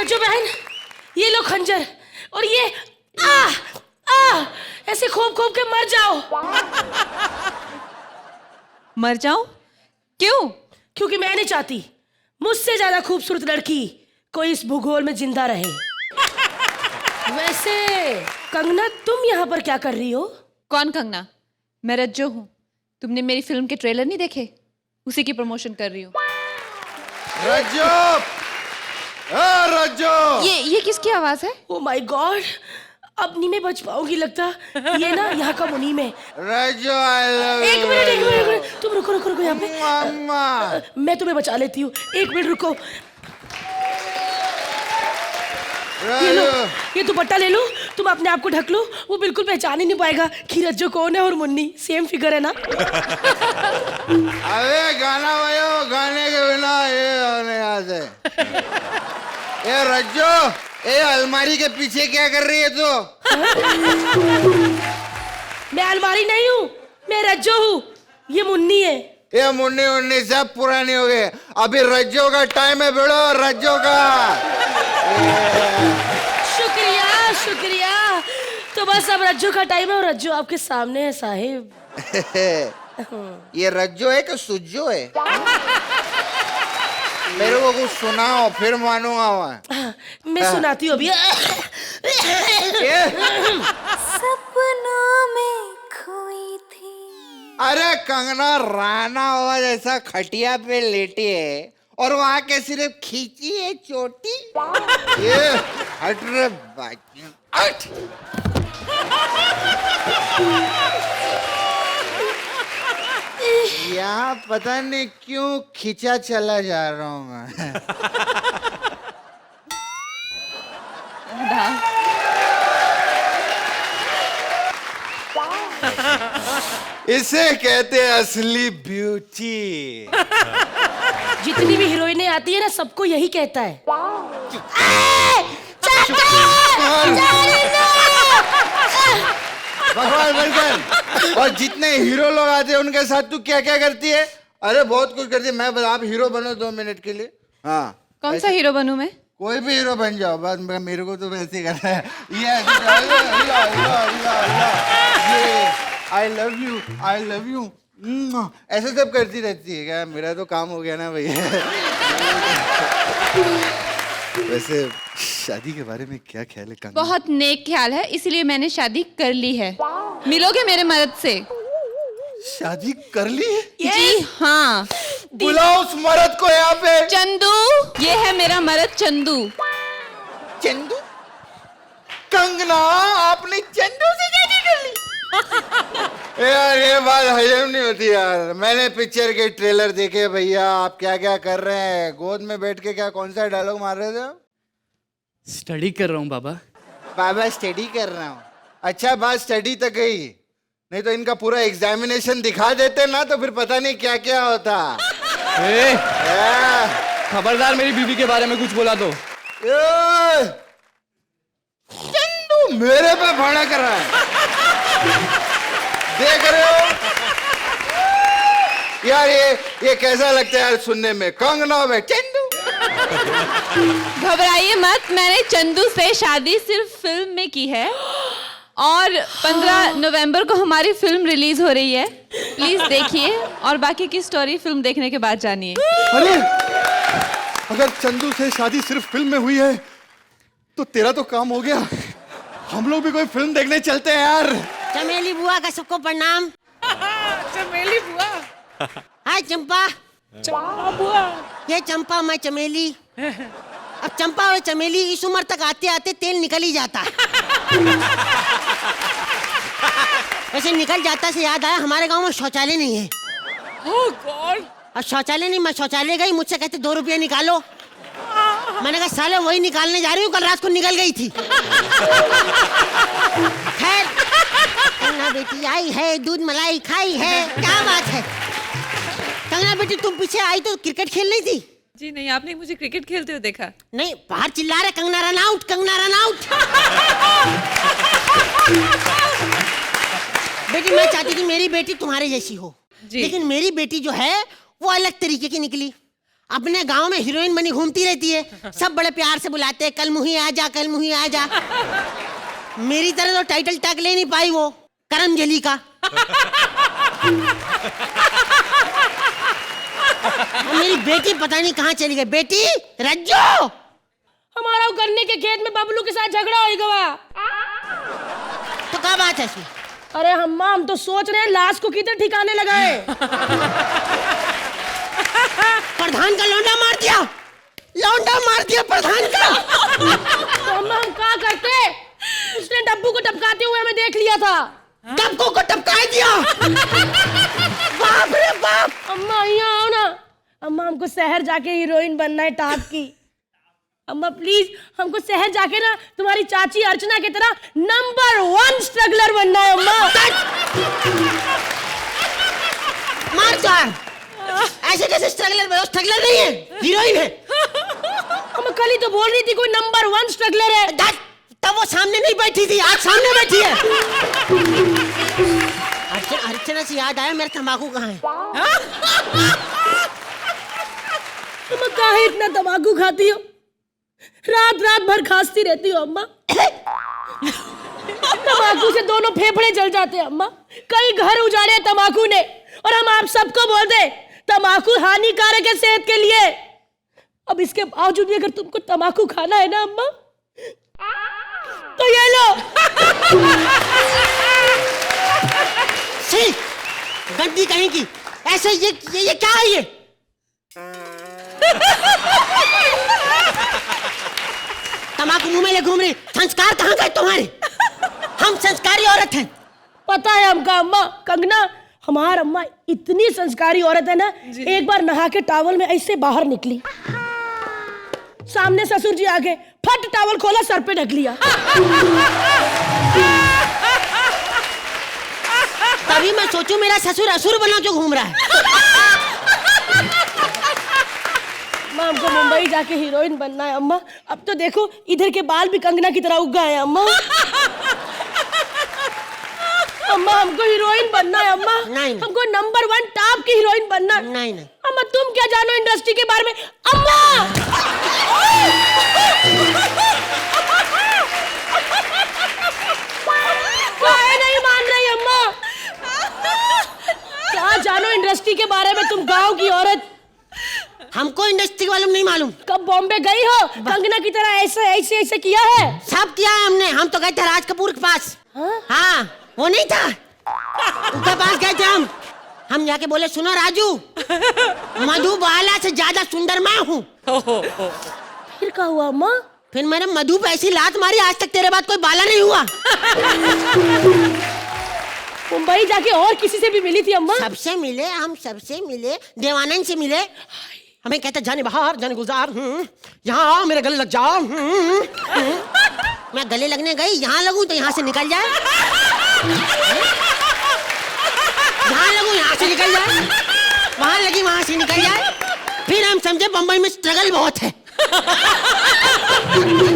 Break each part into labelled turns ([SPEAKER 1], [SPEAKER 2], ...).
[SPEAKER 1] रज्जो बहन, ये लो खंजर और ये आ ऐसे खोप खोप के मर जाओ।
[SPEAKER 2] मर जाऊं? क्यों?
[SPEAKER 1] क्योंकि मैं नहीं चाहती मुझसे ज्यादा खूबसूरत लड़की कोई इस भूगोल में जिंदा रहे। वैसे कंगना, तुम यहाँ पर क्या कर रही हो?
[SPEAKER 2] कौन कंगना? मैं रज्जो हूँ। तुमने मेरी फिल्म के ट्रेलर नहीं देखे? उसी की प्रमोशन कर रही हूँ।
[SPEAKER 3] रज्जो! रज्जो!
[SPEAKER 2] ये किसकी आवाज है?
[SPEAKER 1] ओ माय गॉड, अब नहीं मैं बच पाऊंगी लगता। ये ना यहाँ का मुनीम है।
[SPEAKER 3] रज्जो, आई लव
[SPEAKER 1] एक मिनट, तुम रुको यहाँ पे।
[SPEAKER 3] मम्मा।
[SPEAKER 1] मैं तुम्हें बचा लेती हूँ, एक मिनट रुको। ये लो, ये दुपट्टा ले लो, तुम अपने आप को ढक लो, वो बिल्कुल पहचान ही नहीं पाएगा कि रज्जो कौन है और मुन्नी सेम फिगर है ना।
[SPEAKER 3] अबे गाना बजाओ, गाने के बिना ये होने यहाँ से। ये रज्जो, ये अलमारी के पीछे क्या कर रही है तू?
[SPEAKER 1] मैं अलमारी नहीं हूँ, मैं रज्जो हूँ, ये मुन्नी है।
[SPEAKER 3] ये मुन्नी उन्नी सब पुरानी हो गए, अभी रज्जो का टाइम है बेड़ो, रज्जो का। शुक्रिया। तो बस अब रज्जो का टाइम है और रज्जो आपके सामने है साहिब। ये रज्जो है कि सुज्जो है? मेरे को कुछ सुनाओ फिर मानूंगा मैं।
[SPEAKER 1] मैं सुनाती हूँ अभी।
[SPEAKER 4] सपनों में खोई थी।
[SPEAKER 3] अरे कंगना राणा हुआ जैसा खटिया पे लेटी है और वहां के सिर्फ खींची है चोटी। ये हट रे बाकी हट। यहाँ पता नहीं क्यों खींचा चला जा रहा हूँ मैं। इसे कहते हैं असली ब्यूटी।
[SPEAKER 1] जितनी भी हीरोइनें आती है ना, सबको यही कहता है।
[SPEAKER 3] भगवान बनकर। और जितने हीरो लोग आते हैं उनके साथ तू क्या क्या करती है? अरे बहुत कुछ करती है। मैं आप हीरो बनो 2 मिनट के लिए। हाँ,
[SPEAKER 2] कौन सा हीरो बनूं मैं?
[SPEAKER 3] कोई भी हीरो बन जाओ, बस मेरे को तो वैसे ही करना है। ये आई लव यू ऐसे सब करती रहती है क्या? मेरा तो काम हो गया ना भैया। वैसे शादी के बारे में क्या ख्याल है कंगना?
[SPEAKER 2] बहुत नेक ख्याल है, इसलिए मैंने शादी कर ली है। मिलोगे मेरे मर्द से?
[SPEAKER 3] शादी कर ली है?
[SPEAKER 2] जी हाँ।
[SPEAKER 3] बुलाओ उस मर्द को यहाँ पे।
[SPEAKER 2] चंदू, ये है मेरा मर्द चंदू।
[SPEAKER 3] चंदू? कंगना, आपने चंदू से शादी कर ली? यार ये बात हजम नहीं होती यार। मैंने पिक्चर के ट्रेलर देखे भैया, आप क्या क्या कर रहे हैं? गोद में बैठ के क्या कौन सा डायलॉग मार रहे थे?
[SPEAKER 5] स्टडी कर रहा हूँ बाबा।
[SPEAKER 3] बाबा स्टडी कर रहा हूँ। अच्छा, बात स्टडी तक गई, नहीं तो इनका पूरा एग्जामिनेशन दिखा देते ना तो फिर पता नहीं क्या क्या होता।
[SPEAKER 5] खबरदार मेरी बीवी के बारे में कुछ बोला तो।
[SPEAKER 3] चंदू मेरे पे भड़क रहा है, देख रहे हो यार? ये कैसा लगता है यार सुनने में? कंगना में चंदू।
[SPEAKER 2] घबराइए मत, मैंने चंदू से शादी सिर्फ फिल्म में की है और 15 नवंबर को हमारी फिल्म रिलीज हो रही है। प्लीज देखिए और बाकी की स्टोरी फिल्म देखने के बाद जानिए।
[SPEAKER 3] अरे अगर चंदू से शादी सिर्फ फिल्म में हुई है तो तेरा तो काम हो गया। हम लोग भी कोई फिल्म देखने चलते हैं यार।
[SPEAKER 4] चमेली बुआ का सबको प्रणाम।
[SPEAKER 1] चमेली बुआ।
[SPEAKER 4] हाय चंपा।
[SPEAKER 1] चंपा बुआ।
[SPEAKER 4] ये चंपा, मैं चमेली। अब चंपा और चमेली इस उम्र तक आते आते तेल निकल ही जाता। वैसे निकल जाता से याद आया, हमारे गांव में शौचालय नहीं है।
[SPEAKER 1] Oh God!
[SPEAKER 4] अब शौचालय नहीं, मैं शौचालय गई, मुझसे कहते 2 रुपये निकालो। मैंने कहा साले वही निकालने जा रही हूँ, कल रात को निकल गई थी। खैर, कंगना बेटी आई है, दूध मलाई खाई है, क्या बात है? कंगना बेटी तुम पीछे आई तो क्रिकेट खेल रही थी?
[SPEAKER 2] जी नहीं, आपने मुझे क्रिकेट खेलते हुए देखा?
[SPEAKER 4] नहीं, बाहर चिल्ला रहे Kangana run out, Kangana run out. बेटी मैं चाहती थी मेरी बेटी तुम्हारे जैसी हो, लेकिन मेरी बेटी जो है वो अलग तरीके की निकली। अपने गांव में हीरोइन बनी घूमती रहती है, सब बड़े प्यार से बुलाते हैं, कल मुही आ जा, कल मुही आ जा। मेरी तरह तो टाइटल टैग ले नहीं पाई वो करमजली का। मेरी बेटी पता नहीं कहाँ चली गई। बेटी रज्जो,
[SPEAKER 1] हमारा वो गन्ने के खेत में बबलू के साथ झगड़ा हो गया।
[SPEAKER 4] तो क्या बात है इसमें?
[SPEAKER 1] अरे हम तो सोच रहे हैं लाश को किधर ठिकाने लगाए।
[SPEAKER 4] प्रधान का लौंडा मार दिया, लौंडा मार दिया प्रधान का।
[SPEAKER 1] तो हम क्या करते? उसने डब्बू को टपकाते हुए हमें देख लिया था।
[SPEAKER 4] डब्बू को टपका दिया। बाप रे बाप।
[SPEAKER 1] अम्मा यहाँ आओ ना। अम्मा हमको शहर जाके हीरोइन बनना है टाप की। अम्मा प्लीज हमको शहर जाके ना तुम्हारी चाची अर्चना की तरह नंबर 1 स्ट्रगलर बनना है अम्मा।
[SPEAKER 4] मार जान। ऐसे कैसे स्ट्रगलर? स्ट्रगलर नहीं है, हीरोइन है।
[SPEAKER 1] अम्मा कल ही तो बोल रही थी कोई नंबर 1 स्ट्रगलर है।
[SPEAKER 4] तब वो सामने नहीं बैठी थी, आज सामने बैठी है। अर्चना से याद आया, मेरा तंबाकू कहाँ है?
[SPEAKER 1] अम्मा काहे इतना तंबाकू खाती हो? रात भर खांसती रहती हो अम्मा। तंबाकू से दोनों फेफड़े जल जाते हैं अम्मा। कई घर उजाड़े तंबाकू ने, और हम आप सबको बोल दे तंबाकू हानिकारक है सेहत के लिए। अब इसके बावजूद भी अगर तुमको तंबाकू खाना है ना अम्मा, तो ये लो।
[SPEAKER 4] सी, गंदी कहीं की। ऐसे ये क्या है ये? तंबाकू मुंह में ले घूम रही। संस्कार कहाँ गए तुम्हारे? हम संस्कारी औरत हैं।
[SPEAKER 1] पता है हमका अम्मा। कंगना, हमार अम्मा इतनी संस्कारी औरत है ना, एक बार नहा के टॉवल में ऐसे बाहर निकली, सामने ससुर जी आके फट टॉवल खोला, सर पे ढक लिया।
[SPEAKER 4] तभी मैं सोचूं मेरा ससुर असुर बना जो घूम रहा है।
[SPEAKER 1] अम्मा हमको मुंबई जाके हीरोइन बनना है अम्मा। अब तो देखो इधर के बाल भी कंगना की तरह उग गए हैं अम्मा। अम्मा हमको हीरोइन बनना है अम्मा।
[SPEAKER 4] नहीं।
[SPEAKER 1] हमको नंबर 1 टॉप की हीरोइन बनना है।
[SPEAKER 4] नहीं।
[SPEAKER 1] अम्मा तुम क्या जानो इंडस्ट्री के बारे में? अम्मा काहे नहीं मान रही अम्मा? क्या जानो इंडस्ट्री के बारे में तुम, गांव की औरत।
[SPEAKER 4] हमको इंडस्ट्री के मालूम नहीं मालूम।
[SPEAKER 1] कब बॉम्बे गई हो कंगना की तरह ऐसे किया है?
[SPEAKER 4] सब किया है हमने। हम तो गए थे राज कपूर के पास। हाँ, वो नहीं था, उसके पास गए थे हम जाके बोले सुनो राजू, मधुबाला से ज्यादा सुंदर मैं हूँ।
[SPEAKER 1] फिर क्या हुआ अम्मा?
[SPEAKER 4] फिर मैंने मधु पे ऐसी लात मारी, आज तक तेरे बाद कोई बाला नहीं हुआ।
[SPEAKER 1] मुंबई जाके और किसी से भी मिली थी अम्मा?
[SPEAKER 4] सबसे मिले, हम सबसे मिले, देवानंद से मिले। हमें कहते जाने बाहर जाने गुलजार, यहाँ आओ मेरे गले लग जाओ। मैं गले लगने गई, यहाँ लगूं तो यहाँ से निकल जाए, यहाँ लगूं यहाँ से निकल जाए, वहां लगी वहां से निकल जाए। फिर हम समझे बम्बई में स्ट्रगल बहुत है।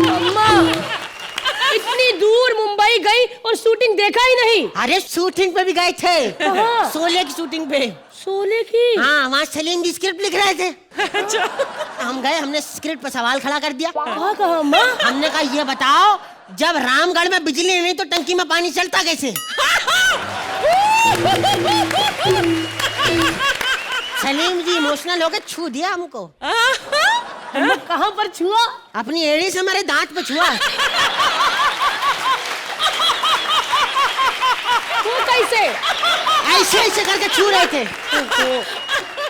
[SPEAKER 1] अम्मा इतनी दूर मुंबई गई और शूटिंग देखा ही नहीं?
[SPEAKER 4] अरे शूटिंग पे भी गए थे,
[SPEAKER 1] कहाँ?
[SPEAKER 4] शोले की शूटिंग पे।
[SPEAKER 1] शोले की?
[SPEAKER 4] हाँ, वहाँ सलीम जी स्क्रिप्ट लिख रहे थे। हम गए, हमने स्क्रिप्ट पर सवाल खड़ा कर दिया।
[SPEAKER 1] कहा अम्मा?
[SPEAKER 4] हमने कहा ये बताओ, जब रामगढ़ में बिजली नहीं तो टंकी में पानी चलता कैसे? सलीम जी इमोशनल हो गए, छू दिया हमको।
[SPEAKER 1] कहाँ पर छुआ?
[SPEAKER 4] अपनी एड़ी से हमारे दांत पे छुआ।
[SPEAKER 1] वो कैसे?
[SPEAKER 4] ऐसे ऐसे करके छू रहे थे।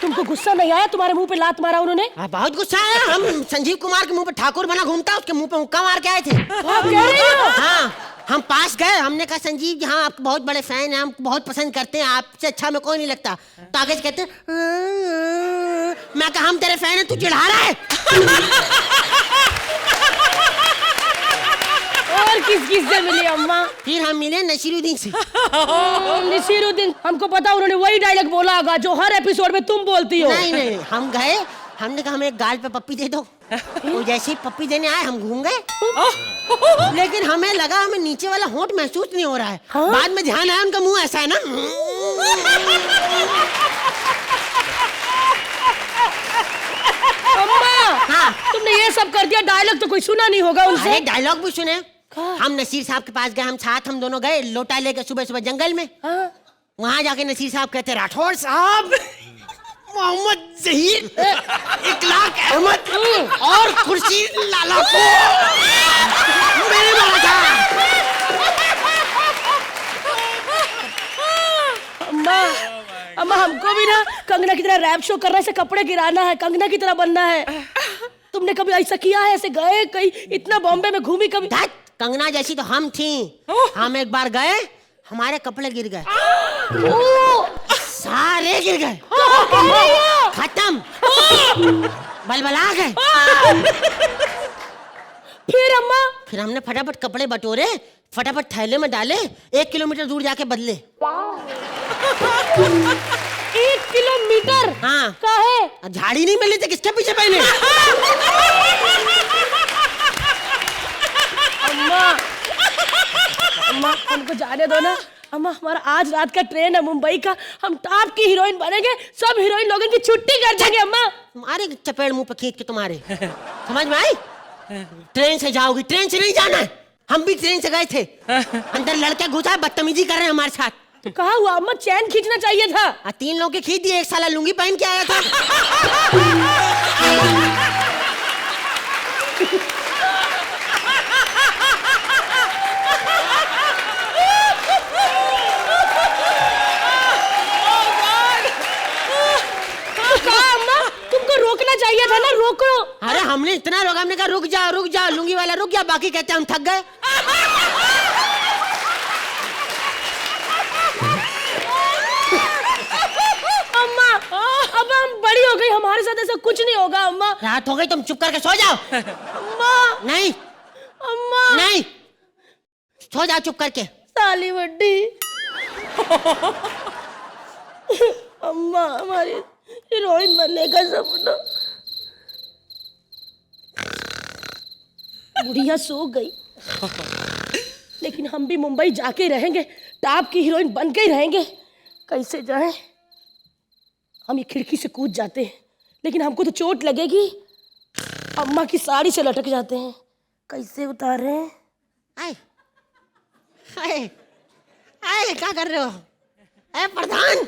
[SPEAKER 1] तुमको गुस्सा नहीं आया? तुम्हारे मुंह पे लात मारा उन्होंने?
[SPEAKER 4] बहुत गुस्सा आया। हम संजीव कुमार के मुंह पे ठाकुर बना घूमता, उसके मुंह पे मुक्का मार के आए थे।
[SPEAKER 1] आप कह रही हो?
[SPEAKER 4] हाँ, हम पास गए, हमने कहा संजीव जी हाँ आपके बहुत बड़े फैन हैं, हम बहुत पसंद करते हैं, आपसे अच्छा हमें कोई नहीं लगता। तो आगे से कहते मैं कहा हम तेरे फैन हैं, तू चिढ़ा रहा है।
[SPEAKER 1] और किस से मिली अम्मा?
[SPEAKER 4] फिर हम मिले नसीरुद्दीन से।
[SPEAKER 1] नसीरुद्दीन, हमको पता उन्होंने वही डायलॉग बोला होगा जो हर एपिसोड में तुम बोलती हो।
[SPEAKER 4] नहीं, हम गए, हमने कहा हमें एक गाल पे पप्पी दे दो। वो जैसे ही पप्पी देने आए हम घूम गए, लेकिन हमें लगा हमें नीचे वाला होंठ महसूस नहीं हो रहा है।
[SPEAKER 1] हाँ?
[SPEAKER 4] बाद में ध्यान आया उनका मुंह ऐसा है ना। हाँ।
[SPEAKER 1] तुमने ये सब कर दिया, डायलॉग तो कोई सुना नहीं होगा उनसे।
[SPEAKER 4] अरे डायलॉग भी सुने। हम नसीर साहब के पास गए, हम दोनों गए लोटा लेके सुबह सुबह जंगल में।
[SPEAKER 1] हाँ।
[SPEAKER 4] वहां जाके नसीर साहब कहते, राठौर साहब, मोहम्मद जहीर, इकलाक अहमद और खुर्शीद लाला को मैंने मारा था।
[SPEAKER 1] अम्मा हमको भी ना कंगना की तरह रैप शो करना है, ऐसे कपड़े गिराना है, कंगना की तरह बनना है। तुमने कभी ऐसा किया है? ऐसे गए कहीं? इतना बॉम्बे में घूमी कभी?
[SPEAKER 4] कंगना जैसी तो हम थी। हम एक बार गए, हमारे कपड़े गिर गए, सारे गिर गए, खत्म, बलबला गए।
[SPEAKER 1] फिर अम्मा?
[SPEAKER 4] फिर हमने फटाफट कपड़े बटोरे, फटाफट थैले में डाले, 1 किलोमीटर दूर जाके बदले।
[SPEAKER 1] 1 किलोमीटर?
[SPEAKER 4] हाँ।
[SPEAKER 1] काहे?
[SPEAKER 4] झाड़ी नहीं मिली थी, किसके पीछे पहने?
[SPEAKER 1] अम्मा हमको जाने दो ना। अम्मा हमारा आज रात का ट्रेन है मुंबई का, हम टॉप की हीरोइन बनेंगे, सब हीरोइन लोगों की छुट्टी कर देंगे। अम्मा
[SPEAKER 4] तुम्हारे चपेड़ मुंह पे खींच के तुम्हारे, समझ में आई? ट्रेन से जाओगी? ट्रेन से नहीं जाना है, हम भी ट्रेन से गए थे। अंदर लड़के घुसा, बदतमीजी कर रहे हैं हमारे साथ।
[SPEAKER 1] तो कहा हुआ अम्मा, चैन खींचना चाहिए था।
[SPEAKER 4] 3 लोगों के खींच दिए, एक साला लुंगी पहन के आया था।
[SPEAKER 1] रोकना चाहिए था ना, रोको।
[SPEAKER 4] अरे हमने इतना रोका, हमने कहा रुक जाओ, लुंगी वाला रुक जा, बाकी कहते हम थक गए।
[SPEAKER 1] अम्मा अब हम बड़ी हो गई, हमारे साथ ऐसा कुछ नहीं होगा। अम्मा
[SPEAKER 4] रात हो गई, तुम चुप करके सो जाओ।
[SPEAKER 1] अम्मा
[SPEAKER 4] नहीं,
[SPEAKER 1] अम्मा
[SPEAKER 4] नहीं, सो जाओ चुप करके।
[SPEAKER 1] साली बड्डी। अम्मा हमारी हीरोइन बनने का सपना। बुढ़िया सो गई, लेकिन हम भी मुंबई जाके रहेंगे, टॉप की हीरोइन बन के ही रहेंगे। कैसे जाएं? हम ये खिड़की से कूद जाते हैं, लेकिन हमको तो चोट लगेगी। अम्मा की साड़ी से लटक जाते हैं, कैसे उतारे?
[SPEAKER 4] आए, आए, आए, क्या कर रहे हो? ए प्रधान,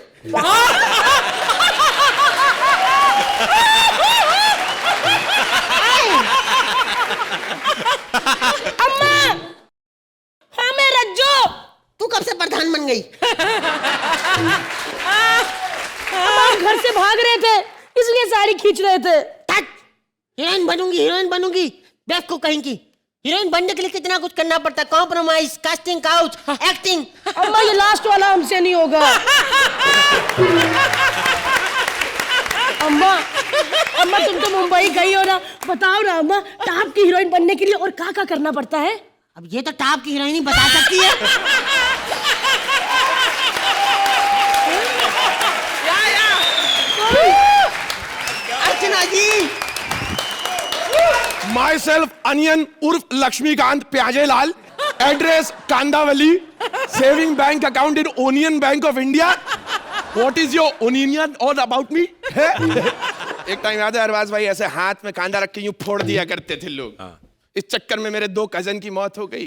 [SPEAKER 1] अम्मा हाँ मैं रज्जो।
[SPEAKER 4] तू कब से प्रधान बन गई?
[SPEAKER 1] हम घर से भाग रहे थे, इसलिए साड़ी खींच रहे थे।
[SPEAKER 4] हीरोइन बनूंगी, बेवकूफ कहीं की। हीरोइन बनने के लिए कितना कुछ करना पड़ता है, कॉम्प्रोमाइज, कास्टिंग काउच, एक्टिंग।
[SPEAKER 1] अम्मा ये लास्ट वाला हमसे नहीं होगा। अम्मा तुम तो मुंबई गई हो ना, बताओ ना अम्मा, टॉप की हीरोइन बनने के लिए और क्या करना पड़ता है?
[SPEAKER 4] अब ये तो टॉप की हीरोइन ही बता सकती है। अर्चना जी।
[SPEAKER 6] माई सेल्फ अनियन उर्फ Laxmikant Pyajelal, address Kandavali, saving bank account in onion bank of India. What is your onion all about me? एक टाइम याद है अरबाज भाई, ऐसे हाथ में कांदा रख के यूं फोड़ दिया करते थे लोग। इस चक्कर में मेरे 2 कजन की मौत हो गई।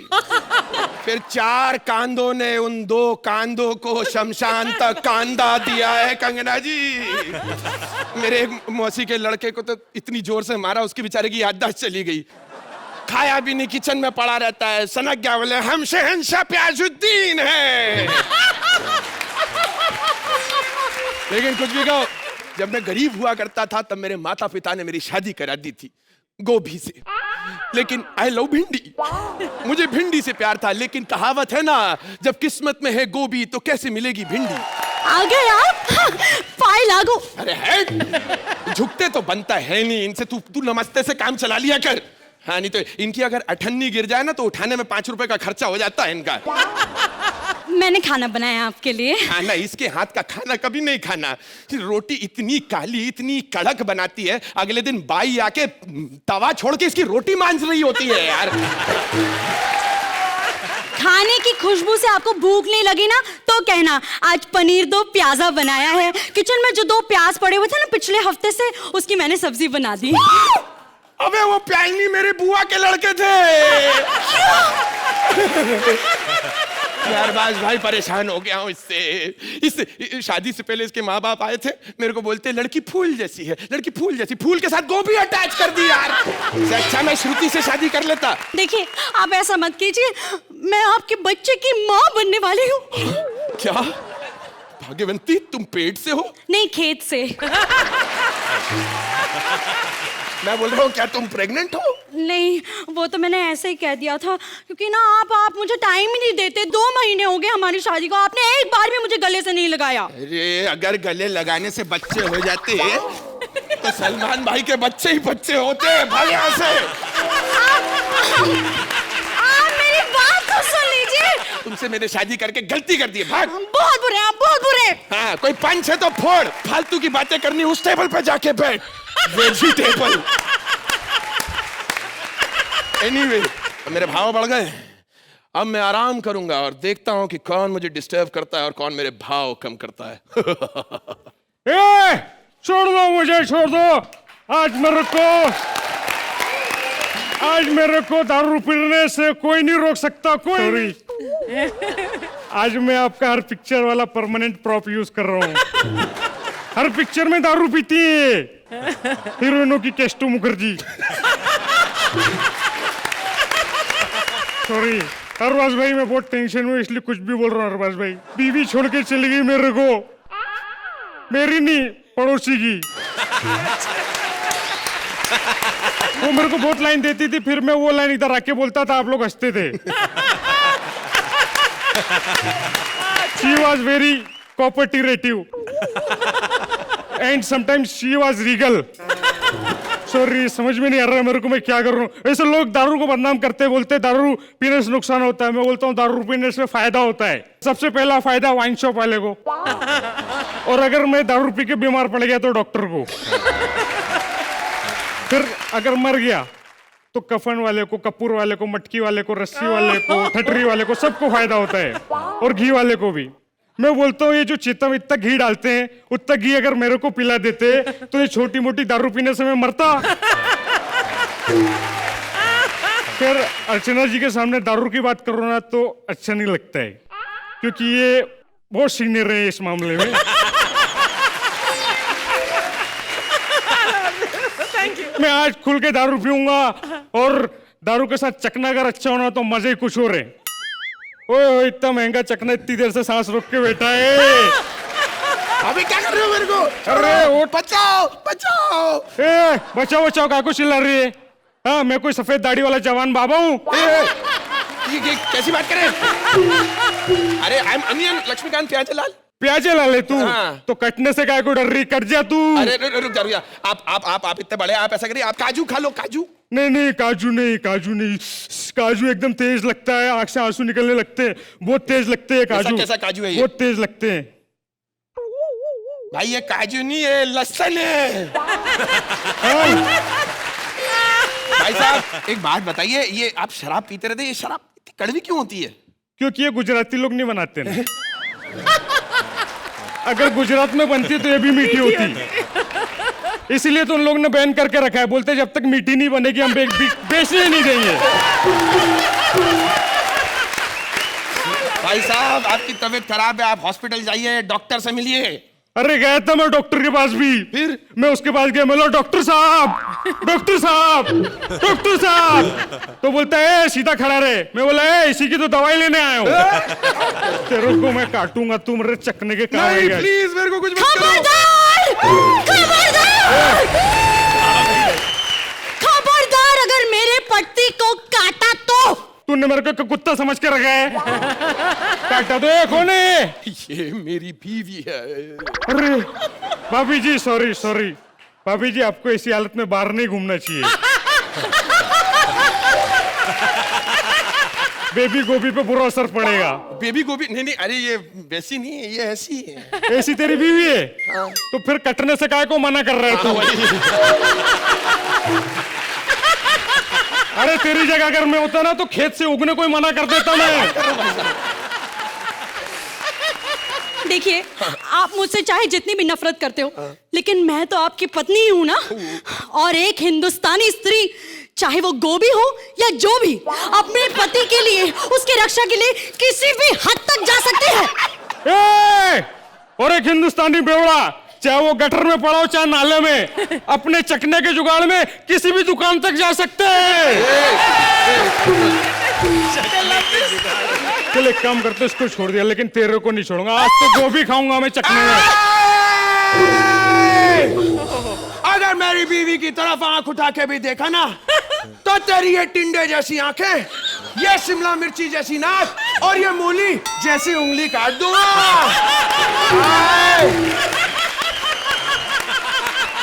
[SPEAKER 6] फिर 4 कांदों ने उन 2 कांदों को शमशान तक कांदा दिया है कंगना जी। मेरे एक मौसी के लड़के को तो इतनी जोर से मारा, उसकी बेचारे की याददाश्त चली गई। खाया भी नहीं, किचन में पड़ा रहता है। सनक गया, बोले हम शहंशाह प्याजुद्दीन हैं। लेकिन कुछ भी कहो, जब मैं गरीब हुआ करता था तब मेरे माता पिता ने मेरी शादी करा दी थी गोभी से। लेकिन आई लव भिंडी, मुझे भिंडी से प्यार था। लेकिन कहावत है ना, जब किस्मत में है गोभी तो कैसे मिलेगी भिंडी।
[SPEAKER 1] आ गए आप? फाइल आ गो।
[SPEAKER 6] अरे हेड, झुकते तो बनता है नहीं इनसे। तू नमस्ते से काम चला लिया कर। हाँ, नहीं तो इनकी अगर अठन्नी गिर जाए ना तो उठाने में 5 रुपए का खर्चा हो जाता है इनका।
[SPEAKER 7] मैंने खाना बनाया आपके लिए।
[SPEAKER 6] खाना, इसके हाथ का खाना कभी नहीं खाना। रोटी इतनी काली, इतनी कड़क बनाती है, अगले दिन बाई आके तवा छोड़ के इसकी रोटी मांझ रही होती है यार।
[SPEAKER 7] खाने की खुशबू से आपको भूख नहीं लगी ना तो कहना, आज पनीर 2 प्याजा बनाया है। किचन में जो 2 प्याज पड़े हुए थे ना पिछले हफ्ते से, उसकी मैंने सब्जी बना दी।
[SPEAKER 6] अबे वो प्यायनी मेरी बुआ के लड़के थे। यार बाज भाई परेशान हो गया हूँ इससे। इस शादी से पहले इसके माँ बाप आए थे, मेरे को बोलते लड़की फूल जैसी है, लड़की फूल जैसी, फूल के साथ गोभी अटैच कर दी यार। इससे अच्छा मैं श्रुति से शादी कर लेता।
[SPEAKER 7] देखिए आप ऐसा मत कीजिए, मैं आपके बच्चे की माँ बनने वाली हूँ।
[SPEAKER 6] क्या भाग्यवंती, तुम पेट से हो?
[SPEAKER 7] नहीं, खेत से।
[SPEAKER 6] मैं बोल रहा हूँ क्या तुम प्रेग्नेंट हो?
[SPEAKER 7] नहीं, वो तो मैंने ऐसे ही कह दिया था, क्योंकि ना आप मुझे टाइम ही नहीं देते। 2 महीने हो गए हमारी शादी को, आपने एक बार भी मुझे गले से नहीं लगाया।
[SPEAKER 6] अरे अगर गले लगाने से बच्चे हो जाते तो सलमान भाई के बच्चे ही बच्चे होते। भाग यहाँ से।
[SPEAKER 7] आप मेरी बात तो सुन लीजिए।
[SPEAKER 6] तुमसे मैंने शादी करके गलती कर दी है, भाग।
[SPEAKER 7] बहुत बुरे, आप बहुत बुरे।
[SPEAKER 6] हाँ, कोई पंच है तो फोड़, फालतू की बातें करनी उस टेबल पे जाके बैठ। वेजिटेबल। एनीवे, मेरे भाव बढ़ गए, अब मैं आराम करूंगा और देखता हूं कि कौन मुझे डिस्टर्ब करता है और कौन मेरे भाव कम करता है।
[SPEAKER 8] ए, छोड़ दो मुझे, छोड़ दो। आज मेरे को दारू पीने से कोई नहीं रोक सकता, कोई। आज मैं आपका हर पिक्चर वाला परमानेंट प्रॉप यूज कर रहा हूँ। हर पिक्चर में दारू पीती है हीरोइनों की केस्टू मुखर्जी। सॉरी अरबाज भाई, मैं बहुत टेंशन में इसलिए कुछ भी बोल रहा हूँ। अरबाज भाई, बीवी छोड़ के चली गई मेरे को, मेरी नहीं पड़ोसी की। वो मेरे को बहुत लाइन देती थी, फिर मैं वो लाइन इधर आके बोलता था, आप लोग हंसते थे। She was very cooperative and sometimes she was regal. Sorry, समझ में नहीं आ रहा मेरे को मैं क्या कर रहा हूँ। ऐसे लोग दारू को बदनाम करते, बोलते दारू पीने से नुकसान होता है। मैं बोलता हूँ दारू पीने से फायदा होता है। सबसे पहला फायदा वाइन शॉप वाले को, और अगर मैं दारू पी के बीमार पड़ गया तो डॉक्टर को, फिर अगर मर गया तो कफन वाले को, कपूर वाले को, मटकी वाले को, रस्सी वाले को, ठटरी वाले को, सबको फायदा होता है, और घी वाले को भी। मैं बोलता हूँ ये जो चिता में इतना घी डालते हैं, उतना घी अगर मेरे को पिला देते तो ये छोटी मोटी दारू पीने से मैं मरता। फिर अर्चना जी के सामने दारू की बात करो ना तो अच्छा नहीं लगता है, क्योंकि ये बहुत सीनियर है इस मामले में। मैं आज खुल के दारू पीऊंगा, और दारू के साथ चखना अगर अच्छा होना तो मजे ही कुछ हो रहे। ओए इतना महंगा चखना, इतनी देर से सांस रोक के बैठा है।
[SPEAKER 6] अभी क्या कर रहे हो मेरे को?
[SPEAKER 8] अरे वो
[SPEAKER 6] बचाओ बचाओ।
[SPEAKER 8] बचाओ बचाओ, काको चिल्ला रही है? हाँ, मैं कोई सफेद दाढ़ी वाला जवान बाबा हूँ?
[SPEAKER 6] ये कैसी बात करे? अरे आई एम अनियन लक्ष्मीकांत प्याजेलाल।
[SPEAKER 8] प्याजेलाल है तू?
[SPEAKER 6] हाँ।
[SPEAKER 8] तो कटने से काय को डर रही, कट जा तू।
[SPEAKER 6] अरे रुक जा, आप इतने बड़े, आप ऐसा करिए, आप काजू खा लो, काजू।
[SPEAKER 8] नहीं, काजू नहीं, काजू नहीं। काजू एकदम तेज लगता है, आंख से आंसू निकलने लगते हैं, बहुत तेज लगते हैं काजू।
[SPEAKER 6] कैसा काजू है ये?
[SPEAKER 8] बहुत तेज लगते हैं
[SPEAKER 6] भाई, ये काजू नहीं है, लहसुन है। भाई साहब एक बात बताइए, ये आप शराब पीते रहते, ये शराब इतनी कड़वी क्यों होती है?
[SPEAKER 8] क्योंकि ये गुजराती लोग नहीं बनाते ना। अगर गुजरात में बनती तो ये भी मीठी होती, इसलिए तो उन लोग ने बैन करके रखा है। बोलते जब तक मीठी नहीं बनेगी हम बेचने नहीं देंगे।
[SPEAKER 6] भाई साहब आपकी तबीयत खराब है, आप हॉस्पिटल जाइए, डॉक्टर से मिलिए।
[SPEAKER 8] अरे गया था मैं डॉक्टर के पास भी, फिर मैं उसके पास गया, मैं डॉक्टर साहब, डॉक्टर साहब, डॉक्टर साहब। तो बोलता है सीधा खड़ा रहे। मैं बोला इसी की तो दवाई लेने आया हूँ। तेरे को मैं काटूंगा, तू मेरे चखने के काम आएगा।
[SPEAKER 6] प्लीज मेरे को कुछ मत करो।
[SPEAKER 7] खबरदार, अगर मेरे पति को काटा तो।
[SPEAKER 8] तूने मेरे को कुत्ता समझ के रखा है? काटा तो ये कौन है?
[SPEAKER 6] ये मेरी बीवी है।
[SPEAKER 8] अरे भाभी जी, सॉरी भाभी जी, आपको ऐसी हालत में बाहर नहीं घूमना चाहिए। बेबी गोभी पे बुरा असर पड़ेगा।
[SPEAKER 6] बेबी गोभी नहीं, अरे ये वैसी नहीं है, ये ऐसी है।
[SPEAKER 8] ऐसी तेरी बीवी है? तो फिर कटने से काय को मना कर रहा है तू? अरे तेरी जगह अगर मैं होता ना तो खेत से उगने को ही मना कर देता मैं।
[SPEAKER 7] देखिए, आप मुझसे चाहे जितनी भी नफरत करते हो, लेकिन मैं तो आपकी पत्नी ही हूं ना। और एक हिंदुस्तानी स्त्री, चाहे वो गोभी हो या जो भी, अपने पति के लिए, उसकी रक्षा के लिए किसी भी हद तक जा सकती है।
[SPEAKER 8] और एक हिंदुस्तानी बेवड़ा, चाहे वो गटर में पड़ा हो चाहे नाले में, अपने चकने के जुगाड़ में किसी भी दुकान तक जा सकते हैं। चल एक काम करते, इसको छोड़ दिया, लेकिन तेरे को नहीं छोड़ूंगा। आज तो गोभी खाऊंगा मैं चकने में।
[SPEAKER 6] अगर मेरी बीवी की तरफ आंख उठा के भी देखा ना, तो तेरी ये टिंडे जैसी आंखें, ये शिमला मिर्ची जैसी नाक और ये मूली जैसी उंगली काट दूंगा।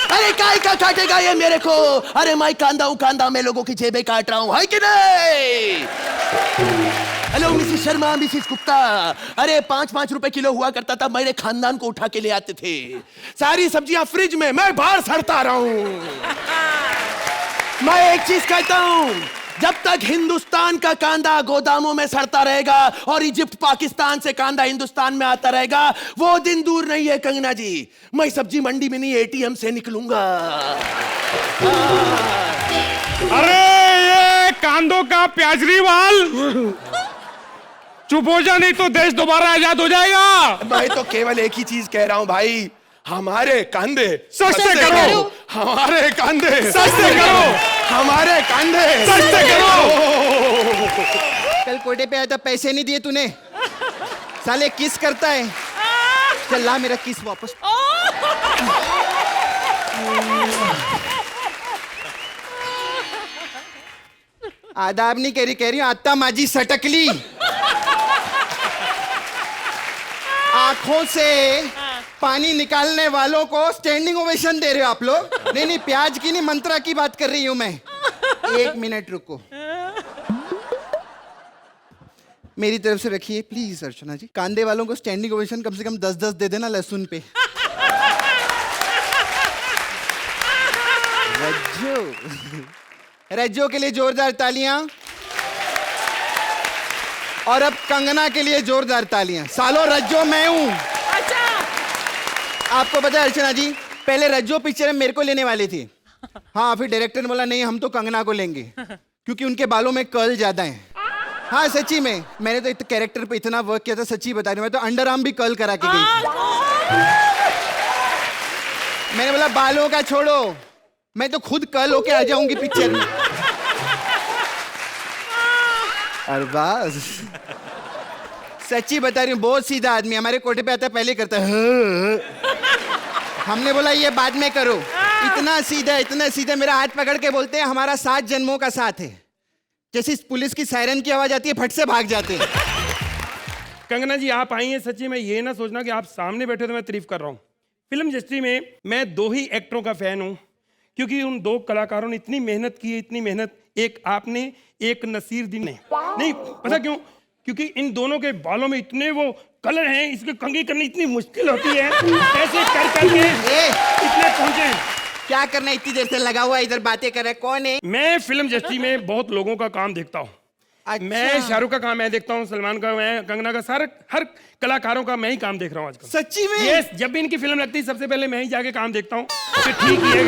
[SPEAKER 6] अरे काय का काटेगा ये मेरे को? अरे मैं कांदा मैं लोगों की जेबें काट रहा हूँ, है कि नहीं? Hello Mrs Sharma, Mrs Gupta. अरे 5-5 रुपए किलो हुआ करता था, मेरे खानदान को उठा के ले आते थे। सारी सब्जियां फ्रिज में, मैं बाहर सड़ता रहा हूं। मैं एक चीज कहता हूं, जब तक हिंदुस्तान का कांदा गोदामों में सड़ता रहेगा और इजिप्ट पाकिस्तान से कांदा हिंदुस्तान में आता रहेगा, वो दिन दूर नहीं है कंगना जी। मैं सब्जी मंडी में नहीं, एटीएम से निकलूंगा।
[SPEAKER 8] अरे ये कांदों का प्याजरी वाल, चुप हो जा, नहीं तो देश दोबारा आजाद हो जाएगा।
[SPEAKER 6] मैं तो केवल एक ही चीज कह रहा हूं भाई, हमारे कांदे
[SPEAKER 8] सस्ते करो,
[SPEAKER 6] हमारे कांदे
[SPEAKER 8] सस्ते करो,
[SPEAKER 6] हमारे कांदे
[SPEAKER 8] सस्ते करो।
[SPEAKER 3] कल कोटे पे आया था, पैसे नहीं दिए तूने। साले किस करता है। चल ला मेरा किस वापस। आदाब नहीं कह रही हूँ, आत्ता माजी सटकली। आंखों से पानी निकालने वालों को स्टैंडिंग ओवेशन दे रहे हो आप लोग। नहीं, प्याज की नहीं, मंत्रा की बात कर रही हूं मैं। 1 मिनट रुको, मेरी तरफ से रखिए प्लीज अर्चना जी। कांदे वालों को स्टैंडिंग ओवेशन कम से कम 10-10 दे देना लहसुन पे। रज्जो के लिए जोरदार तालियां। और अब कंगना के लिए जोरदार तालियां। सालो रज्जो मैं हूं। आपको पता है अर्चना जी, पहले रज्जो पिक्चर मेरे को लेने वाली थी। हाँ, फिर डायरेक्टर ने बोला नहीं, हम तो कंगना को लेंगे क्योंकि उनके बालों में कर्ल ज्यादा है। हाँ सच्ची में, मैंने तो कैरेक्टर पे इतना वर्क किया था, सच्ची बता रही हूँ, मैं तो अंडर आर्म भी कर्ल करा के गई। मैंने बोला बालों का छोड़ो, मैं तो खुद कर्ल होके आ जाऊंगी पिक्चर में। अरबाज सच्ची बता रही हूँ, बहुत सीधा आदमी, हमारे कोटे पे आता है पहले करता है। हमने बोला ये बाद में करो। इतना सीधा मेरा हाथ पकड़ के बोलते हैं हमारा 7 जन्मों का साथ है। जैसे पुलिस की सायरन की आवाज आती है, फट से भाग जाते हैं।
[SPEAKER 6] कंगना जी आप आई हैं, सच्ची में ये ना सोचना कि आप सामने बैठे तो मैं तारीफ कर रहा हूँ। फिल्म इंडस्ट्री में मैं 2 ही एक्टरों का फैन हूँ, क्योंकि उन 2 कलाकारों ने इतनी मेहनत की है, इतनी मेहनत। एक आपने, एक नसीरुद्दीन ने। नहीं पता क्यों? क्योंकि इन दोनों के बालों में इतने वो कलर हैं, इसके कंघी करनी इतनी मुश्किल होती है। ऐसे कर करके इतने पहुंचे।
[SPEAKER 3] क्या करना इतनी देर से लगा हुआ इधर बातें कर रहा है, कौन है?
[SPEAKER 6] मैं फिल्म इंडस्ट्री में बहुत लोगों का काम देखता हूँ।
[SPEAKER 3] अच्छा।
[SPEAKER 6] मैं शाहरुख का काम मैं देखता हूँ, सलमान का, मैं कंगना का, सारा हर कलाकारों का मैं ही काम देख रहा हूँ आजकल।
[SPEAKER 3] सच्ची में?
[SPEAKER 6] यस, जब भी इनकी फिल्म लगती है सबसे पहले मैं ही जाके काम देखता हूँ कि ठीक ही है।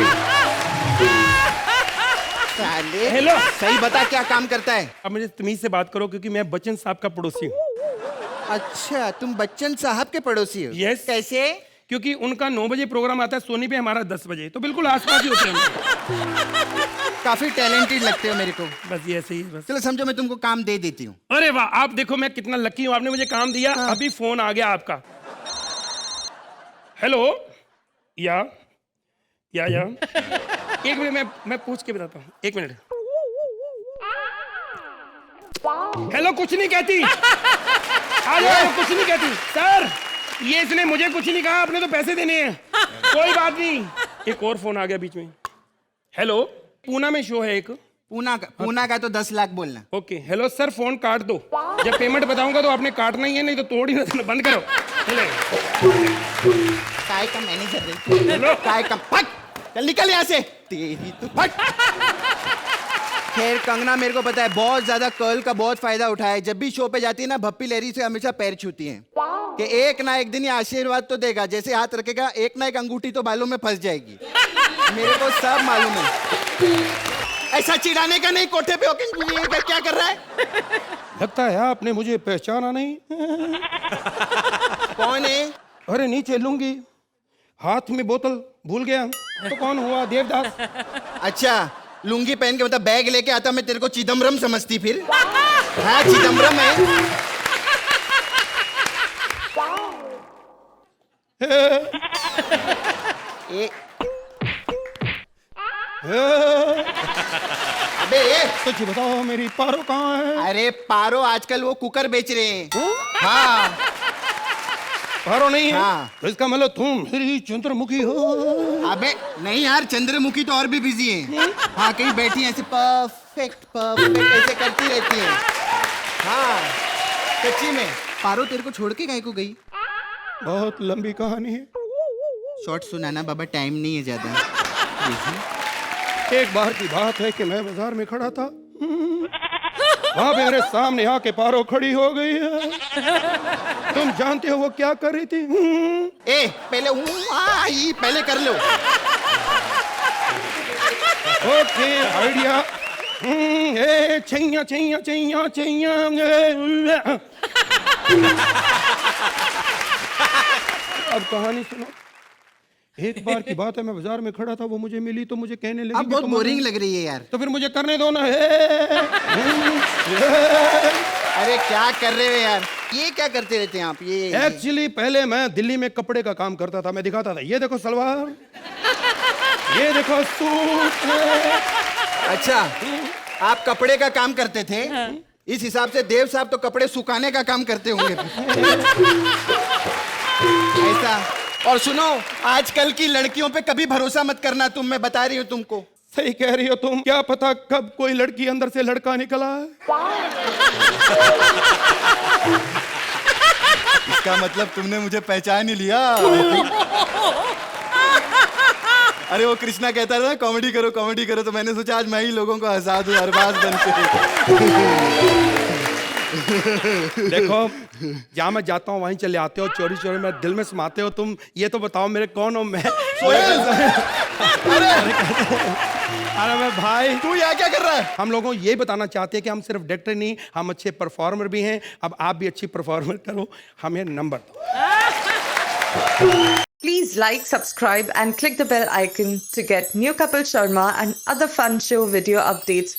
[SPEAKER 3] हेलो, सही बता क्या काम करता है?
[SPEAKER 6] अब मुझे तमीज से बात करो, क्योंकि मैं बच्चन साहब का पड़ोसी हूँ।
[SPEAKER 3] अच्छा, तुम बच्चन साहब के पड़ोसी हो?
[SPEAKER 6] यस।
[SPEAKER 3] कैसे?
[SPEAKER 6] क्योंकि उनका 9 बजे प्रोग्राम आता है सोनी पे, हमारा 10 बजे, तो बिल्कुल आसपास ही होते हैं।
[SPEAKER 3] काफी टैलेंटेड लगते हो मेरे को।
[SPEAKER 6] बस ये ऐसे ही बस।
[SPEAKER 3] चलो समझो मैं तुमको काम दे देती हूँ।
[SPEAKER 6] अरे वाह, आप देखो मैं कितना लकी हूँ, आपने मुझे काम दिया। अभी फोन आ गया आपका। हेलो, या एक मिनट, मैं पूछ के बताता हूँ, 1 मिनट। हेलो, कुछ नहीं कहती। हेलो, कुछ नहीं कहती। सर, ये इसने मुझे कुछ नहीं कहा, आपने तो पैसे देने हैं। कोई बात नहीं। एक और फोन आ गया बीच में। हेलो, पूना में शो है एक।
[SPEAKER 3] पूना का तो 10 लाख बोलना।
[SPEAKER 6] ओके, हेलो सर, फोन काट दो। जब पेमेंट बताऊंगा तो आपने काटना ही है, नहीं तो तोड़ ही ना देना, बंद करो।
[SPEAKER 3] काय का मैनेजर, काय का फट, चल निकल यहाँ से। तेरी तो फट। खैर कंगना, मेरे को पता है बहुत ज्यादा कर्ल का बहुत फायदा उठाया है। जब भी शो पे जाती है ना, भप्पी लहरी से हमेशा पैर छूती है। कि एक ना एक दिन ये आशीर्वाद तो देगा, जैसे हाथ रखेगा एक ना एक अंगूठी तो बालों में फंस जाएगी। मेरे को सब मालूम है। ऐसा चिढ़ाने का नहीं, कोठे पे होके क्या कर रहा है?
[SPEAKER 6] लगता है आपने मुझे पहचाना नहीं।
[SPEAKER 3] कौन है?
[SPEAKER 6] अरे नीचे लूंगी, हाथ में बोतल भूल गया तो कौन हुआ? देवदास।
[SPEAKER 3] अच्छा, लुंगी पहन के मतलब बैग लेके आता, मैं तेरे को चिदम्बरम समझती फिर। हाँ चिदम्बरम है। अबे
[SPEAKER 6] सच बताओ मेरी पारो कहाँ है?
[SPEAKER 3] अरे पारो आजकल वो कुकर बेच रहे हैं। हाँ
[SPEAKER 6] पारो नहीं है?
[SPEAKER 3] हाँ।
[SPEAKER 6] तो इसका मतलब तुम मेरी चंद्रमुखी हो।
[SPEAKER 3] अबे नहीं यार, चंद्रमुखी तो और भी बिजी है। हाँ कहीं बैठी है ऐसे परफेक्ट परफेक्ट ऐसे करती रहती है। हाँ सच्ची में। पारो तेरे को छोड़ के काहे को गई?
[SPEAKER 6] बहुत लंबी कहानी है।
[SPEAKER 3] शॉर्ट सुनाना बाबा, टाइम नहीं है ज्यादा।
[SPEAKER 6] एक बार की बात है कि मैं बाजार में खड़ा था, वहां पे मेरे सामने आके पारो खड़ी हो गई है। तुम जानते हो वो क्या कर रही थी?
[SPEAKER 3] ए पहले पहले कर लो।
[SPEAKER 6] Okay idea. ए छैया छैया छैया छैया। अब कहानी सुनो। एक बार की बात है, मैं बाजार में खड़ा था, वो मुझे मिली तो मुझे कहने लगी
[SPEAKER 3] अब बहुत बोरिंग लग रही है यार।
[SPEAKER 6] तो फिर मुझे करने दो ना।
[SPEAKER 3] अरे क्या कर रहे हो यार, ये क्या करते रहते हैं आप? ये
[SPEAKER 6] एक्चुअली पहले मैं दिल्ली में कपड़े का काम करता था। मैं दिखाता था, ये देखो सलवार, ये देखो सूट।
[SPEAKER 3] अच्छा आप कपड़े का काम करते थे? इस हिसाब से देव साहब तो कपड़े सुखाने का काम करते होंगे। ऐसा। और सुनो, आजकल की लड़कियों पे कभी भरोसा मत करना तुम, मैं बता रही हूँ तुमको।
[SPEAKER 6] सही कह रही हो तुम। क्या पता कब कोई लड़की अंदर से लड़का निकला है।
[SPEAKER 3] इसका मतलब तुमने मुझे पहचान ही लिया। अरे वो कृष्णा कहता था कॉमेडी करो, तो मैंने सोचा आज मैं ही लोगों को हंसा दूं अरबाज बन के।
[SPEAKER 6] देखो जहाँ मैं जाता हूँ वहीं चले आते हो, चोरी चोरी मेरे दिल में समाते हो तुम। ये तो बताओ मेरे कौन हो मैं? अरे मैं भाई,
[SPEAKER 3] तू यहाँ क्या कर रहा है?
[SPEAKER 6] हम लोगों को ये बताना चाहते हैं कि हम सिर्फ डायरेक्टर नहीं, हम अच्छे परफॉर्मर भी हैं। अब आप भी अच्छी परफॉर्मर करो, हमें नंबर दो।
[SPEAKER 9] Please like, subscribe and click the bell icon to get new Kapil Sharma and other fun show video updates